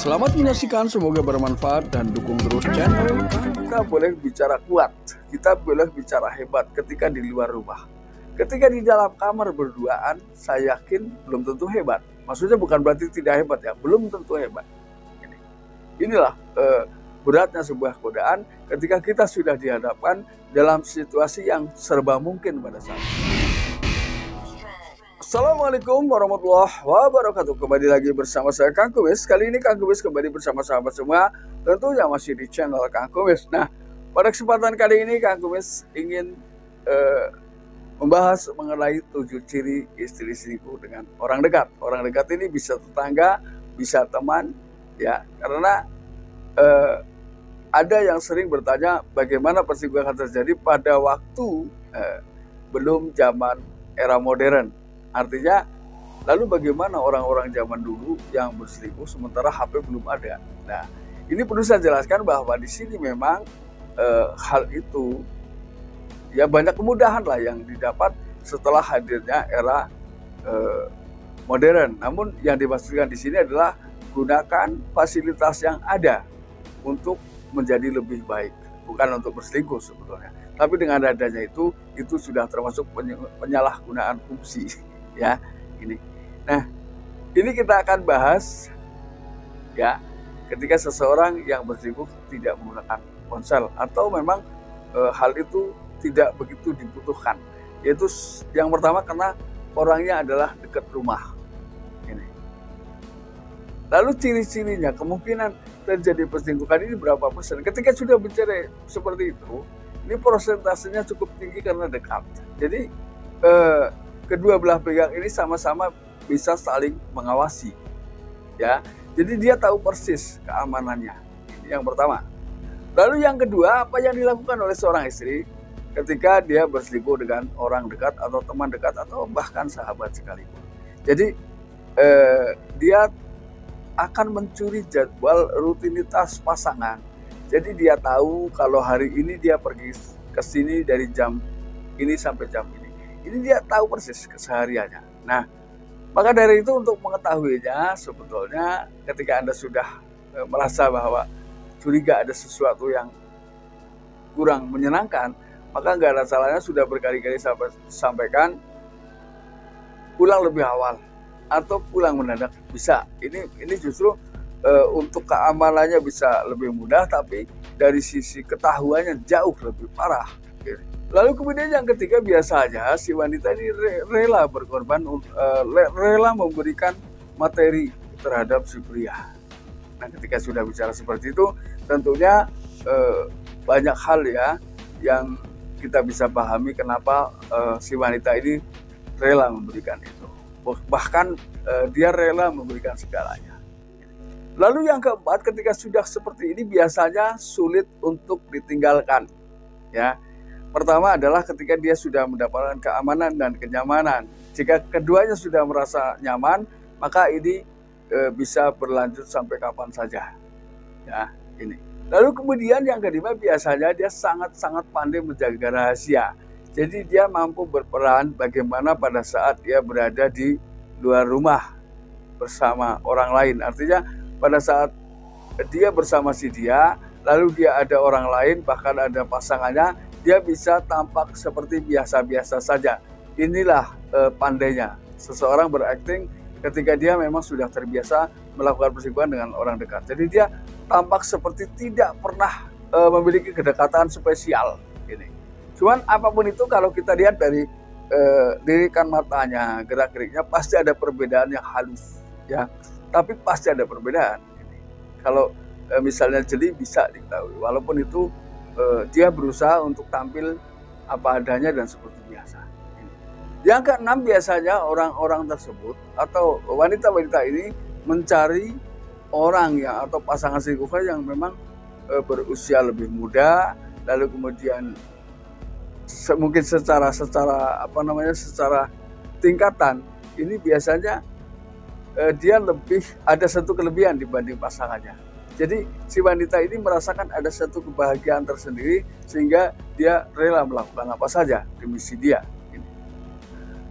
Selamat menyaksikan, semoga bermanfaat dan dukung terus channel. Kita boleh bicara kuat, kita boleh bicara hebat ketika di luar rumah. Ketika di dalam kamar berduaan, saya yakin belum tentu hebat. Maksudnya bukan berarti tidak hebat ya, belum tentu hebat. Inilah beratnya sebuah godaan ketika kita sudah dihadapkan dalam situasi yang serba mungkin pada saat itu. Assalamualaikum warahmatullahi wabarakatuh. Kembali lagi bersama saya Kang Kumis. Kali ini Kang Kumis kembali bersama sahabat semua, tentunya masih di channel Kang Kumis. Nah, pada kesempatan kali ini Kang Kumis ingin membahas mengenai 7 ciri istri selingkuh dengan orang dekat. Orang dekat ini bisa tetangga, bisa teman, ya. Karena ada yang sering bertanya bagaimana perselingkuhan terjadi pada waktu belum zaman era modern. Artinya, lalu bagaimana orang-orang zaman dulu yang berselingkuh sementara HP belum ada? Nah, ini perlu saya jelaskan bahwa di sini memang hal itu ya banyak kemudahan lah yang didapat setelah hadirnya era modern. Namun yang dimaksudkan di sini adalah gunakan fasilitas yang ada untuk menjadi lebih baik, bukan untuk berselingkuh sebetulnya. Tapi dengan adanya itu sudah termasuk penyalahgunaan fungsi. Ya, ini. Nah, ini kita akan bahas ya ketika seseorang yang berselingkuh tidak menggunakan ponsel atau memang hal itu tidak begitu dibutuhkan. Yaitu yang pertama karena orangnya adalah dekat rumah. Ini. Lalu ciri-cirinya, kemungkinan terjadi perselingkuhan ini berapa persen? Ketika sudah bicara seperti itu, ini persentasenya cukup tinggi karena dekat. Jadi kedua belah pihak ini sama-sama bisa saling mengawasi, ya. Jadi dia tahu persis keamanannya. Ini yang pertama. Lalu yang kedua, apa yang dilakukan oleh seorang istri ketika dia berselingkuh dengan orang dekat atau teman dekat atau bahkan sahabat sekalipun. Jadi dia akan mencuri jadwal rutinitas pasangan. Jadi dia tahu kalau hari ini dia pergi ke sini dari jam ini sampai jam ini. Ini dia tahu persis kesehariannya. Nah, maka dari itu untuk mengetahuinya sebetulnya ketika Anda sudah merasa bahwa curiga ada sesuatu yang kurang menyenangkan, maka nggak ada salahnya sudah berkali-kali sampaikan pulang lebih awal atau pulang mendadak bisa. Ini justru untuk keamanannya bisa lebih mudah, tapi dari sisi ketahuannya jauh lebih parah. Lalu kemudian yang ketiga, biasanya si wanita ini rela berkorban, rela memberikan materi terhadap si pria. Nah, ketika sudah bicara seperti itu, tentunya banyak hal ya yang kita bisa pahami kenapa si wanita ini rela memberikan itu. Bahkan dia rela memberikan segalanya. Lalu yang keempat, ketika sudah seperti ini biasanya sulit untuk ditinggalkan, ya. Pertama adalah ketika dia sudah mendapatkan keamanan dan kenyamanan. Jika keduanya sudah merasa nyaman, maka ini bisa berlanjut sampai kapan saja. Ya, ini. Lalu kemudian yang kelima, biasanya dia sangat-sangat pandai menjaga rahasia. Jadi dia mampu berperan bagaimana pada saat dia berada di luar rumah bersama orang lain. Artinya pada saat dia bersama si dia, lalu dia ada orang lain, bahkan ada pasangannya, dia bisa tampak seperti biasa-biasa saja. Inilah pandainya seseorang berakting ketika dia memang sudah terbiasa melakukan perselingkuhan dengan orang dekat. Jadi dia tampak seperti tidak pernah memiliki kedekatan spesial. Ini. Cuman apapun itu kalau kita lihat dari lirikan matanya, gerak-geriknya pasti ada perbedaan yang halus, ya. Tapi pasti ada perbedaan. Ini. Kalau misalnya jeli bisa diketahui, walaupun itu dia berusaha untuk tampil apa adanya dan seperti biasa. Yang keenam, biasanya orang-orang tersebut atau wanita-wanita ini mencari orang yang atau pasangan selingkuhan yang memang berusia lebih muda, lalu kemudian mungkin secara tingkatan ini biasanya dia lebih ada satu kelebihan dibanding pasangannya. Jadi si wanita ini merasakan ada satu kebahagiaan tersendiri sehingga dia rela melakukan apa saja demi si dia.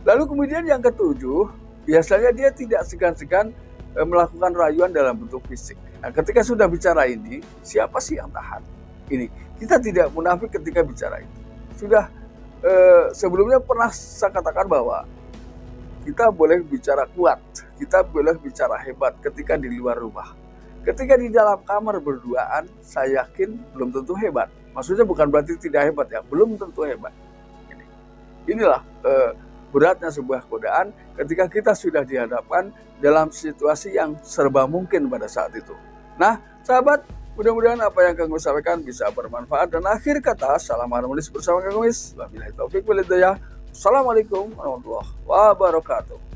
Lalu kemudian yang ketujuh, biasanya dia tidak segan-segan melakukan rayuan dalam bentuk fisik. Nah, ketika sudah bicara ini, siapa sih yang tahan? Ini kita tidak munafik ketika bicara itu. Sudah sebelumnya pernah saya katakan bahwa kita boleh bicara kuat, kita boleh bicara hebat ketika di luar rumah. Ketika di dalam kamar berduaan, saya yakin belum tentu hebat. Maksudnya bukan berarti tidak hebat ya, belum tentu hebat. Inilah beratnya sebuah godaan ketika kita sudah dihadapkan dalam situasi yang serba mungkin pada saat itu. Nah, sahabat, mudah-mudahan apa yang Kang Gus sampaikan bisa bermanfaat. Dan akhir kata, salam harmonis bersama Kang Gus. Wabillahi taufik wal hidayah. Assalamualaikum warahmatullahi wabarakatuh.